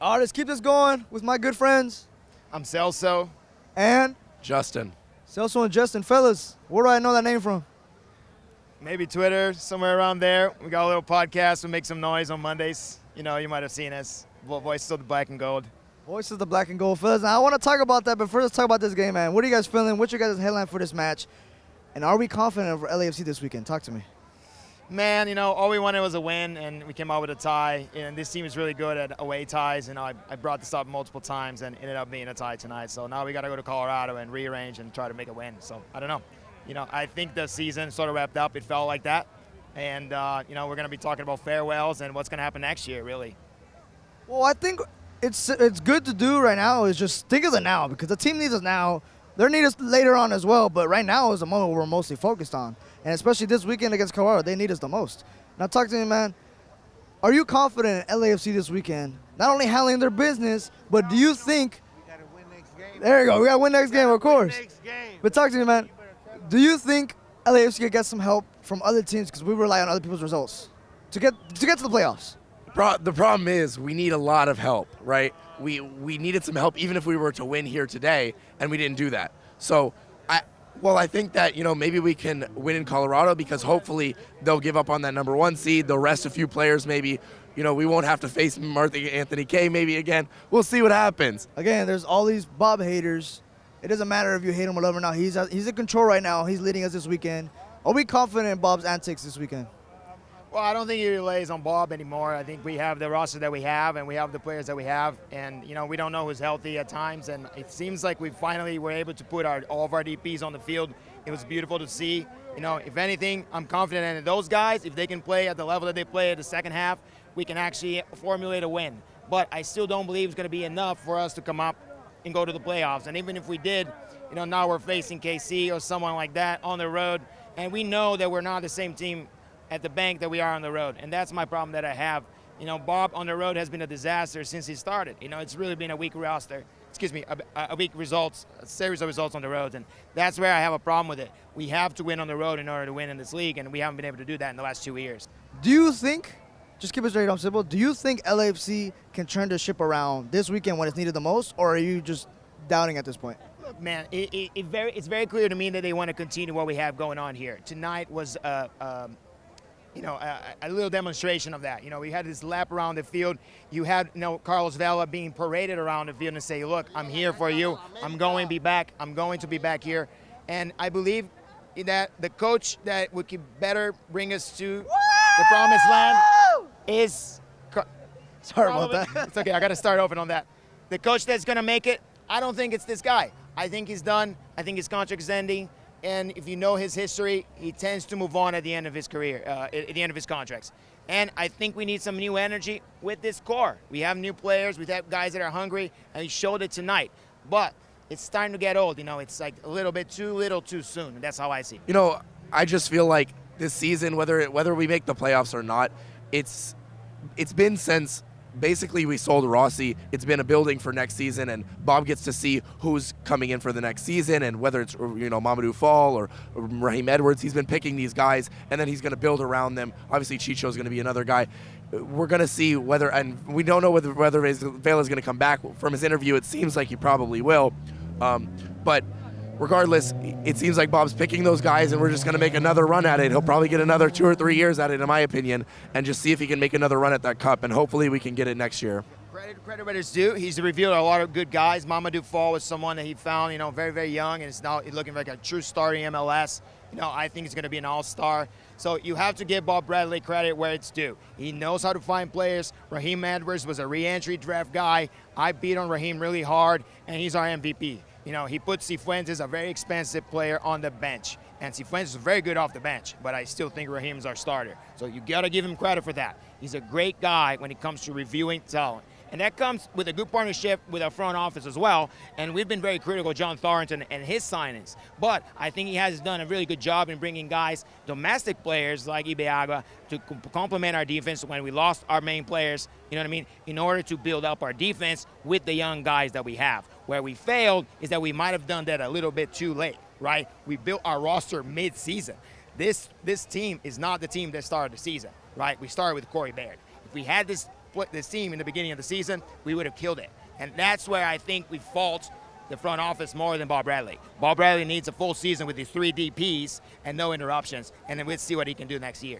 All right, let's keep this going with my good friends. I'm Celso. And Justin. Celso and Justin. Fellas, where do I know that name from? Maybe Twitter, somewhere around there. We got a little podcast. We make some noise on Mondays. You know, you might have seen us. Voices of the Black and Gold. Voices of the Black and Gold. Fellas, now I want to talk about that, but first let's talk about this game, man. What are you guys feeling? What's your guys' headline for this match? And are we confident of LAFC this weekend? Talk to me. Man, you know, all we wanted was a win, and we came out with a tie. And this team is really good at away ties. And I brought this up multiple times and ended up being a tie tonight. So now we got to go to Colorado and rearrange and try to make a win. So I don't know. You know, I think the season sort of wrapped up. It felt like that. And, you know, we're going to be talking about farewells and what's going to happen next year, really. Well, I think it's good to do right now is just think of it now because the team needs us now. They need us later on as well, but right now is the moment we're mostly focused on. And especially this weekend against Colorado, they need us the most. Now talk to me, man. Are you confident in LAFC this weekend? Not only handling their business, but do you think We gotta win next game. there you go, we gotta win next game, of course. Next game. But talk to me, man. Do you think LAFC could get some help from other teams because we rely on other people's results to get to the playoffs? The problem is we need a lot of help, right? We needed some help even if we were to win here today, and we didn't do that. So I think that, you know, maybe we can win in Colorado because hopefully they'll give up on that number 1 seed. They'll rest a few players maybe. You know, we won't have to face Anthony Kay maybe again. We'll see what happens. Again, there's all these Bob haters. It doesn't matter if you hate him or love him now. He's in control right now. He's leading us this weekend. Are we confident in Bob's antics this weekend? Well, I don't think he relies on Bob anymore. I think we have the roster that we have, and we have the players that we have. And, you know, we don't know who's healthy at times. And it seems like we finally were able to put all of our DPs on the field. It was beautiful to see. You know, if anything, I'm confident in those guys. If they can play at the level that they play at the second half, we can actually formulate a win. But I still don't believe it's going to be enough for us to come up and go to the playoffs. And even if we did, you know, now we're facing KC or someone like that on the road. And we know that we're not the same team at the bank that we are on the road. And that's my problem that I have. You know, Bob on the road has been a disaster since he started. You know, it's really been a weak roster. A weak results, a series of results on the road. And that's where I have a problem with it. We have to win on the road in order to win in this league, and we haven't been able to do that in the last 2 years. Do you think, just keep it straight up simple, do you think LAFC can turn the ship around this weekend when it's needed the most, or are you just doubting at this point? Look, man, it's very clear to me that they want to continue what we have going on here. Tonight was you know, a little demonstration of that. You know, we had this lap around the field. You had, you know, Carlos Vela being paraded around the field and say, look, I'm here for you. I'm going to be back. I'm going to be back here. And I believe that the coach that would better bring us to the promised land is... Sorry about that. It's okay. I got to start over on that. The coach that's going to make it, I don't think it's this guy. I think he's done. I think his contract's ending. And if you know his history, he tends to move on at the end of his career, at the end of his contracts. And I think we need some new energy with this core. We have new players. We have guys that are hungry, and he showed it tonight. But it's starting to get old. You know, it's like a little bit too little too soon. And that's how I see it. You know, I just feel like this season, whether we make the playoffs or not, it's been since basically we sold Rossi. It's been a building for next season, and Bob gets to see who's coming in for the next season, and whether it's, you know, Mamadou Fall or Raheem Edwards, he's been picking these guys, and then he's going to build around them. Obviously, Chicho's going to be another guy. We're going to see whether, and we don't know whether Vela is going to come back. From his interview, it seems like he probably will. But regardless, it seems like Bob's picking those guys, and we're just going to make another run at it. He'll probably get another 2 or 3 years at it, in my opinion, and just see if he can make another run at that cup, and hopefully we can get it next year. Credit where it's due. He's revealed a lot of good guys. Mamadou Fall was someone that he found, you know, very, very young, and is now looking like a true star in MLS. You know, I think he's going to be an all-star. So you have to give Bob Bradley credit where it's due. He knows how to find players. Raheem Edwards was a re-entry draft guy. I beat on Raheem really hard, and he's our MVP. You know, he put Cifuentes, a very expensive player, on the bench. And Cifuentes is very good off the bench, but I still think Raheem's our starter. So you got to give him credit for that. He's a great guy when it comes to reviewing talent. And that comes with a good partnership with our front office as well. And we've been very critical of John Thornton and his signings. But I think he has done a really good job in bringing guys, domestic players like Ibeagua, to complement our defense when we lost our main players, you know what I mean, in order to build up our defense with the young guys that we have. Where we failed is that we might have done that a little bit too late, right? We built our roster mid-season. This team is not the team that started the season, right? We started with Corey Baird. If we had this this team in the beginning of the season, we would have killed it. And that's where I think we fault the front office more than Bob Bradley. Bob Bradley needs a full season with these 3 DPs and no interruptions, and then we'll see what he can do next year.